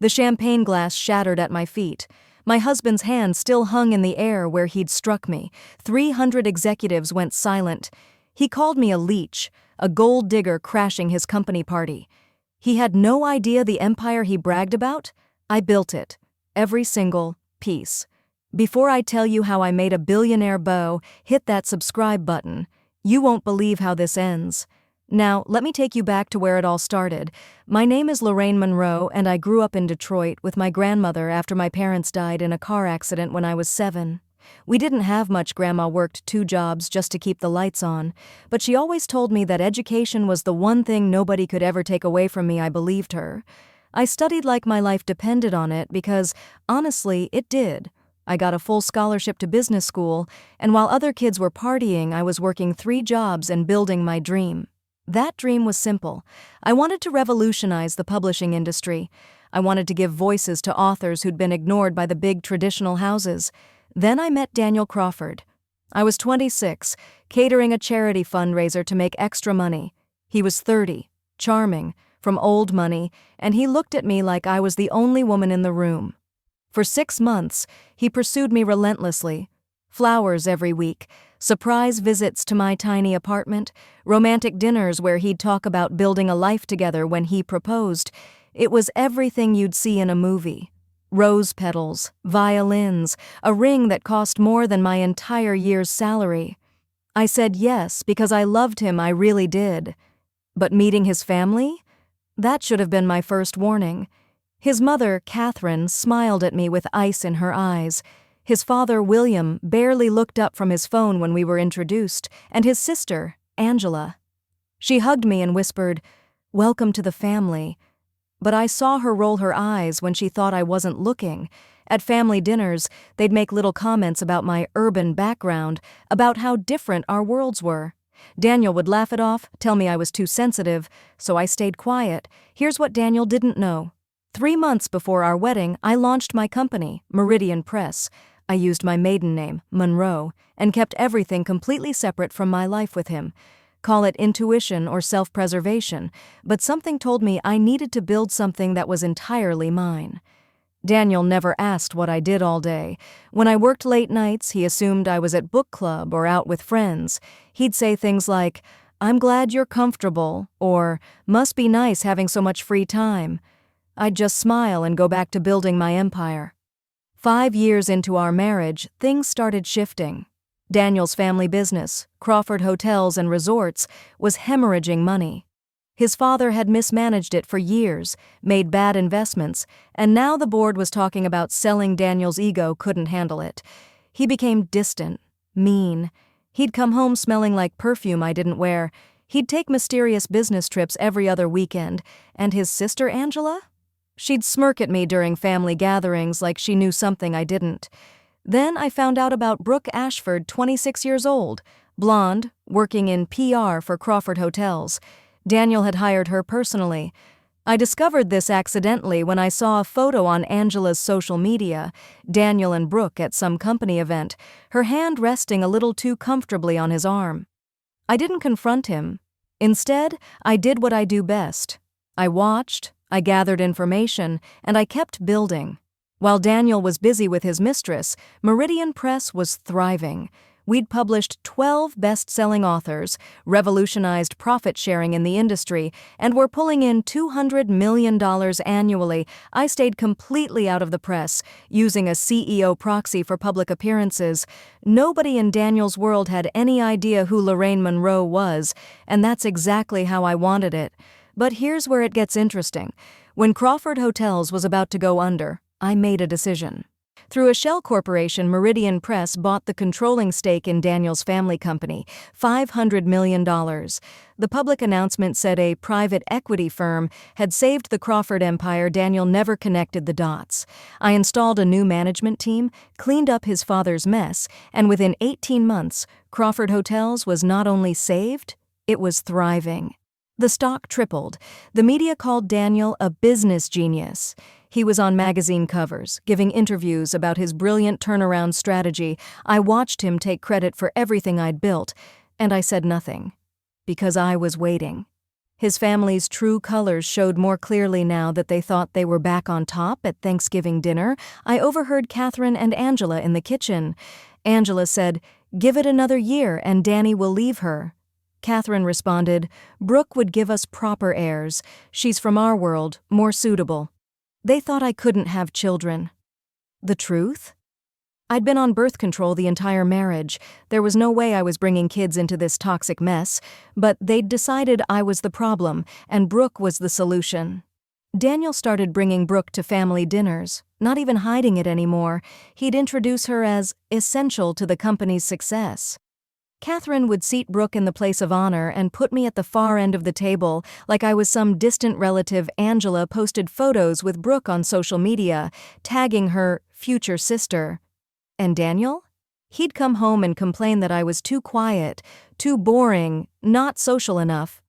The champagne glass shattered at my feet. My husband's hand still hung in the air where he'd struck me. 300 executives went silent. He called me a leech, a gold digger crashing his company party. He had no idea the empire he bragged about? I built it. Every single piece. Before I tell you how I made a billionaire beau, hit that subscribe button. You won't believe how this ends. Now, let me take you back to where it all started. My name is Lorraine Monroe, and I grew up in Detroit with my grandmother after my parents died in a car accident when I was 7. We didn't have much. Grandma worked 2 jobs just to keep the lights on, but she always told me that education was the one thing nobody could ever take away from me. I believed her. I studied like my life depended on it because, honestly, it did. I got a full scholarship to business school, and while other kids were partying, I was working 3 jobs and building my dream. That dream was simple. I wanted to revolutionize the publishing industry. I wanted to give voices to authors who'd been ignored by the big traditional houses. Then I met Daniel Crawford. I was 26, catering a charity fundraiser to make extra money. He was 30, charming, from old money, and he looked at me like I was the only woman in the room. For 6 months, he pursued me relentlessly. Flowers every week, surprise visits to my tiny apartment, romantic dinners where he'd talk about building a life together when he proposed. It was everything you'd see in a movie. Rose petals, violins, a ring that cost more than my entire year's salary. I said yes because I loved him, I really did. But meeting his family? That should have been my first warning. His mother, Catherine, smiled at me with ice in her eyes. His father, William, barely looked up from his phone when we were introduced, and his sister, Angela. She hugged me and whispered, "Welcome to the family." But I saw her roll her eyes when she thought I wasn't looking. At family dinners, they'd make little comments about my urban background, about how different our worlds were. Daniel would laugh it off, tell me I was too sensitive, so I stayed quiet. Here's what Daniel didn't know. 3 months before our wedding, I launched my company, Meridian Press. I used my maiden name, Monroe, and kept everything completely separate from my life with him. Call it intuition or self-preservation, but something told me I needed to build something that was entirely mine. Daniel never asked what I did all day. When I worked late nights, he assumed I was at book club or out with friends. He'd say things like, "I'm glad you're comfortable," or "Must be nice having so much free time." I'd just smile and go back to building my empire. 5 years into our marriage, things started shifting. Daniel's family business, Crawford Hotels and Resorts, was hemorrhaging money. His father had mismanaged it for years, made bad investments, and now the board was talking about selling. Daniel's ego couldn't handle it. He became distant, mean. He'd come home smelling like perfume I didn't wear. He'd take mysterious business trips every other weekend. And his sister Angela? She'd smirk at me during family gatherings like she knew something I didn't. Then I found out about Brooke Ashford, 26 years old, blonde, working in PR for Crawford Hotels. Daniel had hired her personally. I discovered this accidentally when I saw a photo on Angela's social media, Daniel and Brooke at some company event, her hand resting a little too comfortably on his arm. I didn't confront him. Instead, I did what I do best. I watched, I gathered information, and I kept building. While Daniel was busy with his mistress, Meridian Press was thriving. We'd published 12 best-selling authors, revolutionized profit-sharing in the industry, and were pulling in $200 million annually. I stayed completely out of the press, using a CEO proxy for public appearances. Nobody in Daniel's world had any idea who Lorraine Monroe was, and that's exactly how I wanted it. But here's where it gets interesting. When Crawford Hotels was about to go under, I made a decision. Through a shell corporation, Meridian Press bought the controlling stake in Daniel's family company, $500 million. The public announcement said a private equity firm had saved the Crawford empire. Daniel never connected the dots. I installed a new management team, cleaned up his father's mess, and within 18 months, Crawford Hotels was not only saved, it was thriving. The stock tripled. The media called Daniel a business genius. He was on magazine covers, giving interviews about his brilliant turnaround strategy. I watched him take credit for everything I'd built, and I said nothing. Because I was waiting. His family's true colors showed more clearly now that they thought they were back on top at Thanksgiving dinner. I overheard Catherine and Angela in the kitchen. Angela said, "Give it another year and Danny will leave her." Catherine responded, "Brooke would give us proper heirs. She's from our world, more suitable." They thought I couldn't have children. The truth? I'd been on birth control the entire marriage. There was no way I was bringing kids into this toxic mess, but they'd decided I was the problem, and Brooke was the solution. Daniel started bringing Brooke to family dinners, not even hiding it anymore. He'd introduce her as essential to the company's success. Catherine would seat Brooke in the place of honor and put me at the far end of the table like I was some distant relative. Angela posted photos with Brooke on social media, tagging her future sister. And Daniel? He'd come home and complain that I was too quiet, too boring, not social enough.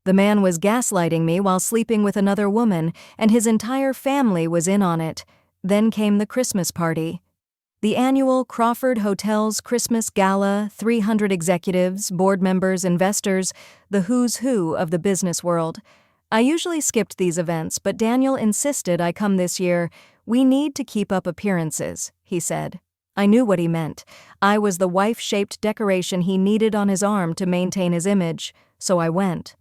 The man was gaslighting me while sleeping with another woman, and his entire family was in on it. Then came the Christmas party. The annual Crawford Hotels Christmas Gala, 300 executives, board members, investors, the who's who of the business world. I usually skipped these events, but Daniel insisted I come this year. "We need to keep up appearances," he said. I knew what he meant. I was the wife-shaped decoration he needed on his arm to maintain his image, so I went.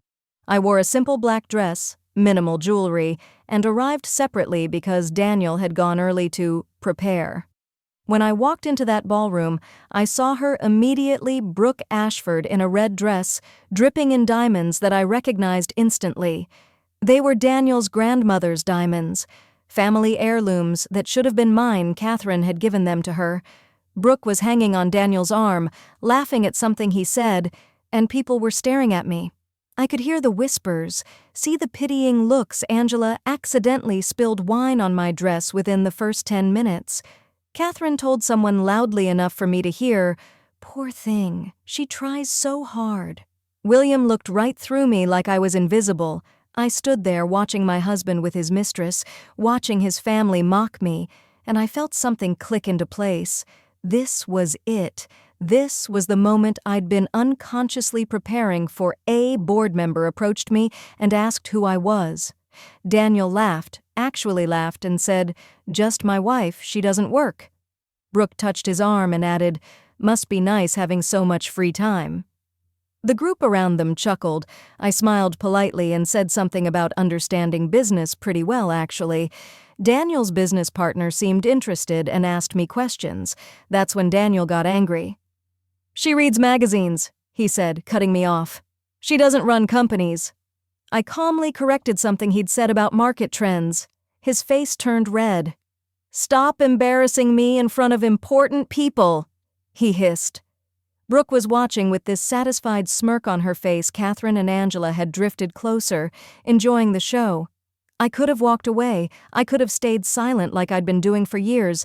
I wore a simple black dress, minimal jewelry, and arrived separately because Daniel had gone early to prepare. When I walked into that ballroom, I saw her immediately, Brooke Ashford in a red dress, dripping in diamonds that I recognized instantly. They were Daniel's grandmother's diamonds. Family heirlooms that should have been mine. Catherine had given them to her. Brooke was hanging on Daniel's arm, laughing at something he said, and people were staring at me. I could hear the whispers, see the pitying looks. Angela accidentally spilled wine on my dress within the first 10 minutes. Catherine told someone loudly enough for me to hear, "Poor thing, she tries so hard." William looked right through me like I was invisible. I stood there watching my husband with his mistress, watching his family mock me, and I felt something click into place. This was it. This was the moment I'd been unconsciously preparing for. A board member approached me and asked who I was. Daniel laughed, actually laughed, and said, "Just my wife, she doesn't work." Brooke touched his arm and added, "Must be nice having so much free time." The group around them chuckled. I smiled politely and said something about understanding business pretty well, actually. Daniel's business partner seemed interested and asked me questions. That's when Daniel got angry. "She reads magazines," he said, cutting me off. "She doesn't run companies." I calmly corrected something he'd said about market trends. His face turned red. "Stop embarrassing me in front of important people," he hissed. Brooke was watching with this satisfied smirk on her face. Catherine and Angela had drifted closer, enjoying the show. I could have walked away. I could have stayed silent like I'd been doing for years.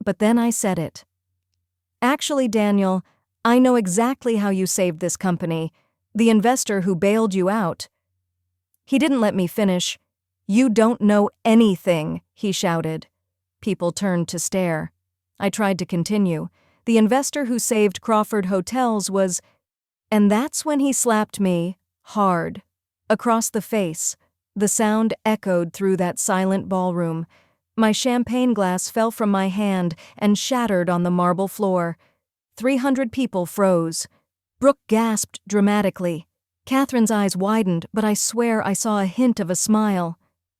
But then I said it. "Actually, Daniel, I know exactly how you saved this company. The investor who bailed you out." He didn't let me finish. "You don't know anything," he shouted. People turned to stare. I tried to continue. "The investor who saved Crawford Hotels was..." And that's when he slapped me, hard, across the face. The sound echoed through that silent ballroom. My champagne glass fell from my hand and shattered on the marble floor. 300 people froze. Brooke gasped dramatically. Catherine's eyes widened, but I swear I saw a hint of a smile.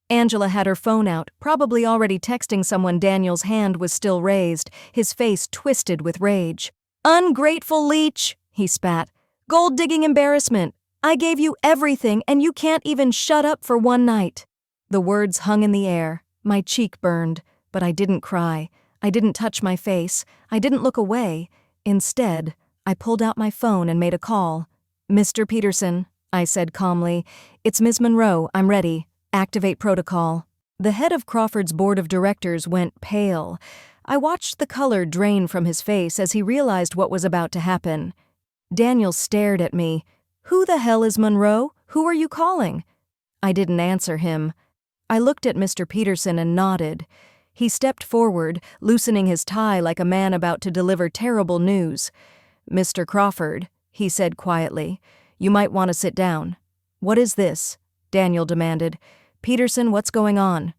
Angela had her phone out, probably already texting someone. Daniel's hand was still raised, his face twisted with rage. "Ungrateful Leech," he spat. "Gold-digging embarrassment. I gave you everything, and you can't even shut up for one night." The words hung in the air. My cheek burned, but I didn't cry. I didn't touch my face. I didn't look away. Instead, I pulled out my phone and made a call. "Mr. Peterson," I said calmly. "It's Ms. Monroe. I'm ready. Activate protocol." The head of Crawford's board of directors went pale. I watched the color drain from his face as he realized what was about to happen. Daniel stared at me. "Who the hell is Monroe? Who are you calling?" I didn't answer him. I looked at Mr. Peterson and nodded. He stepped forward, loosening his tie like a man about to deliver terrible news. "Mr. Crawford," he said quietly, "you might want to sit down." "What is this?" Daniel demanded. "Peterson, what's going on?"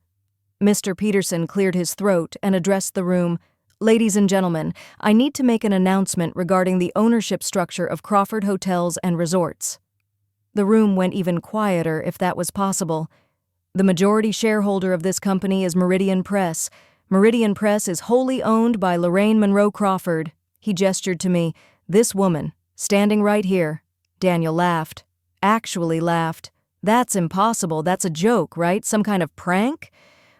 Mr. Peterson cleared his throat and addressed the room. "Ladies and gentlemen, I need to make an announcement regarding the ownership structure of Crawford Hotels and Resorts." The room went even quieter, if that was possible. "The majority shareholder of this company is Meridian Press. Meridian Press is wholly owned by Lorraine Monroe Crawford." He gestured to me. "This woman, standing right here." Daniel laughed. Actually laughed. "That's impossible. That's a joke, right? Some kind of prank?"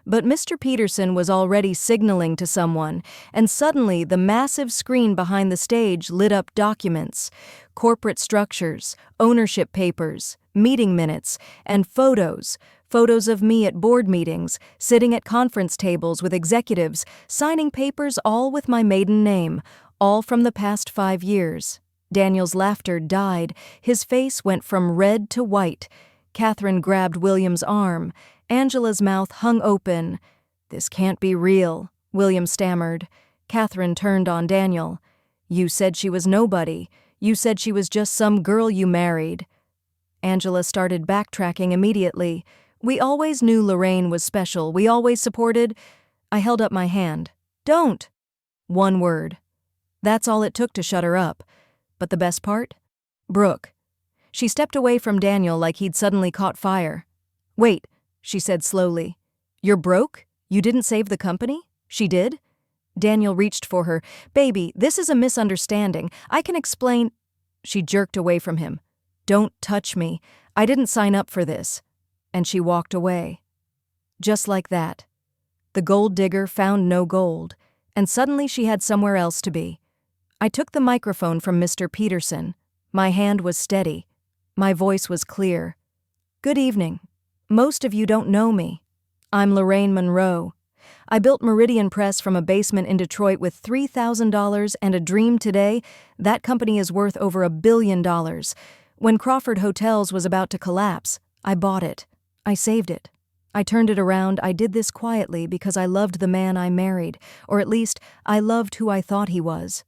But Mr. Peterson was already signaling to someone, and suddenly the massive screen behind the stage lit up documents, corporate structures, ownership papers, meeting minutes, and photos of me at board meetings, sitting at conference tables with executives, signing papers all with my maiden name, all from the past 5 years. Daniel's laughter died. His face went from red to white. Catherine grabbed William's arm. Angela's mouth hung open. "This can't be real," William stammered. Catherine turned on Daniel. "You said she was nobody. You said she was just some girl you married." Angela started backtracking immediately. "We always knew Lorraine was special. We always supported—" I held up my hand. "Don't." One word. That's all it took to shut her up. But the best part? Brooke. She stepped away from Daniel like he'd suddenly caught fire. "Wait," she said slowly. "You're broke? You didn't save the company?" "She did?" Daniel reached for her. "Baby, this is a misunderstanding. I can explain—" She jerked away from him. "Don't touch me. I didn't sign up for this." And she walked away. Just like that. The gold digger found no gold, and suddenly she had somewhere else to be. I took the microphone from Mr. Peterson. My hand was steady. My voice was clear. "Good evening. Most of you don't know me. I'm Lorraine Monroe. I built Meridian Press from a basement in Detroit with $3,000 and a dream today. That company is worth over $1 billion. When Crawford Hotels was about to collapse, I bought it. I saved it. I turned it around. I did this quietly because I loved the man I married, or at least I loved who I thought he was."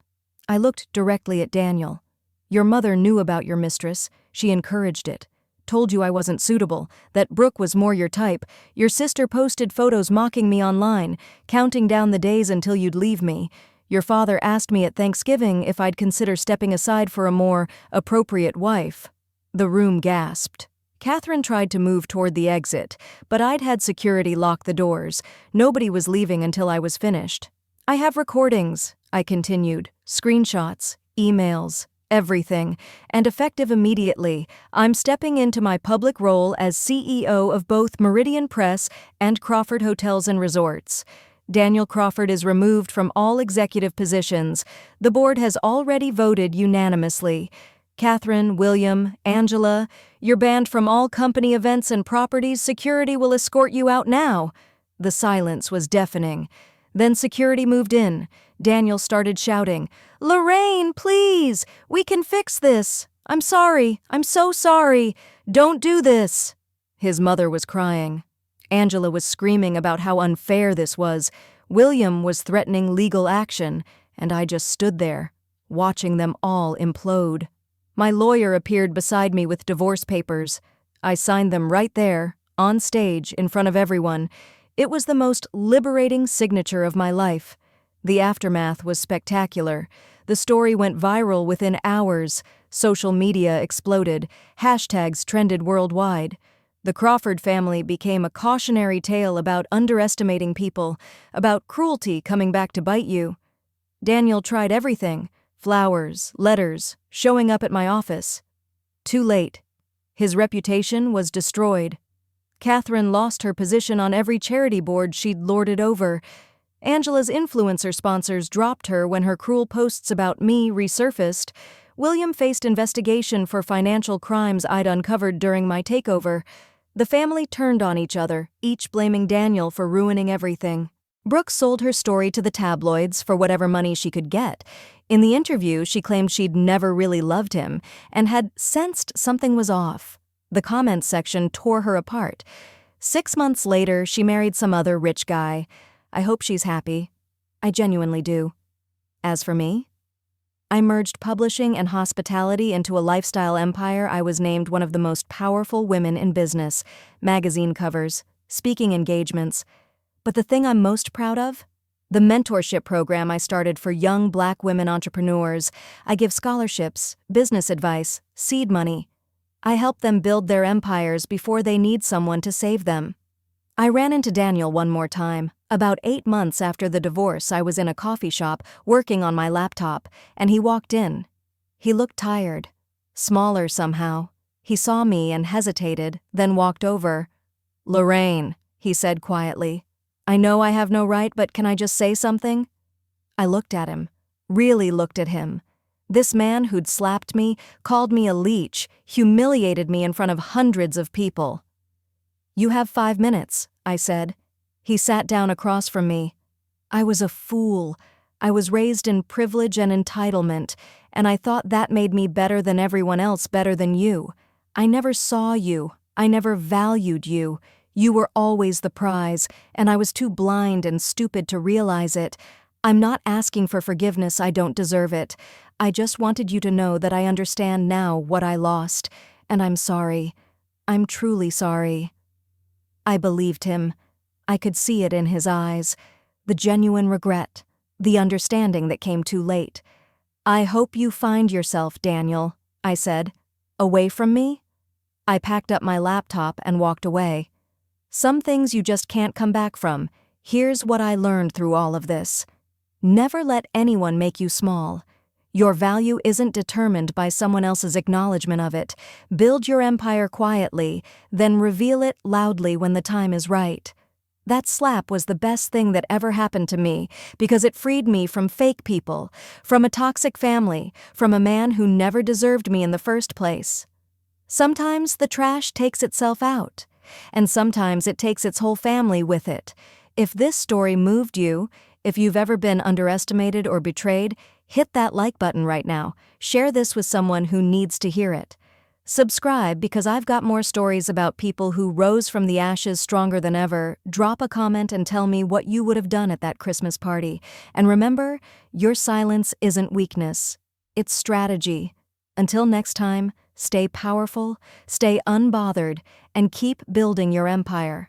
I looked directly at Daniel. "Your mother knew about your mistress. She encouraged it. Told you I wasn't suitable, that Brooke was more your type. Your sister posted photos mocking me online, counting down the days until you'd leave me. Your father asked me at Thanksgiving if I'd consider stepping aside for a more appropriate wife." The room gasped. Catherine tried to move toward the exit, but I'd had security lock the doors. Nobody was leaving until I was finished. "I have recordings," I continued, "screenshots, emails, everything, and effective immediately. I'm stepping into my public role as CEO of both Meridian Press and Crawford Hotels and Resorts. Daniel Crawford is removed from all executive positions. The board has already voted unanimously. Catherine, William, Angela, you're banned from all company events and properties. Security will escort you out now." The silence was deafening. Then security moved in. Daniel started shouting, "Lorraine, please! We can fix this! I'm sorry! I'm so sorry! Don't do this!" His mother was crying. Angela was screaming about how unfair this was. William was threatening legal action, and I just stood there, watching them all implode. My lawyer appeared beside me with divorce papers. I signed them right there, on stage, in front of everyone. It was the most liberating signature of my life. The aftermath was spectacular. The story went viral within hours. Social media exploded. Hashtags trended worldwide. The Crawford family became a cautionary tale about underestimating people, about cruelty coming back to bite you. Daniel tried everything: flowers, letters, showing up at my office. Too late. His reputation was destroyed. Catherine lost her position on every charity board she'd lorded over. Angela's influencer sponsors dropped her when her cruel posts about me resurfaced. William faced investigation for financial crimes I'd uncovered during my takeover. The family turned on each other, each blaming Daniel for ruining everything. Brooke sold her story to the tabloids for whatever money she could get. In the interview, she claimed she'd never really loved him and had sensed something was off. The comments section tore her apart. 6 months later, she married some other rich guy. I hope she's happy. I genuinely do. As for me, I merged publishing and hospitality into a lifestyle empire. I was named one of the most powerful women in business, magazine covers, speaking engagements. But the thing I'm most proud of? The mentorship program I started for young Black women entrepreneurs. I give scholarships, business advice, seed money. I help them build their empires before they need someone to save them. I ran into Daniel one more time. About 8 months after the divorce, I was in a coffee shop working on my laptop, and he walked in. He looked tired, smaller somehow. He saw me and hesitated, then walked over. "Lorraine," he said quietly. "I know I have no right, but can I just say something?" I looked at him, really looked at him. This man who'd slapped me, called me a leech, humiliated me in front of hundreds of people. "You have 5 minutes," I said. He sat down across from me. I was a fool. I was raised in privilege and entitlement, and I thought that made me better than everyone else, better than you. I never saw you. I never valued you. You were always the prize, and I was too blind and stupid to realize it. I'm not asking for forgiveness. I don't deserve it. I just wanted you to know that I understand now what I lost, and I'm sorry. I'm truly sorry. I believed him. I could see it in his eyes, the genuine regret, the understanding that came too late. "I hope you find yourself, Daniel," I said. "Away from me?" I packed up my laptop and walked away. Some things you just can't come back from. Here's what I learned through all of this. Never let anyone make you small. Your value isn't determined by someone else's acknowledgement of it. Build your empire quietly, then reveal it loudly when the time is right. That slap was the best thing that ever happened to me because it freed me from fake people, from a toxic family, from a man who never deserved me in the first place. Sometimes the trash takes itself out, and sometimes it takes its whole family with it. If this story moved you, if you've ever been underestimated or betrayed, hit that like button right now. Share this with someone who needs to hear it. Subscribe because I've got more stories about people who rose from the ashes stronger than ever. Drop a comment and tell me what you would have done at that Christmas party. And remember, your silence isn't weakness. It's strategy. Until next time, stay powerful, stay unbothered, and keep building your empire.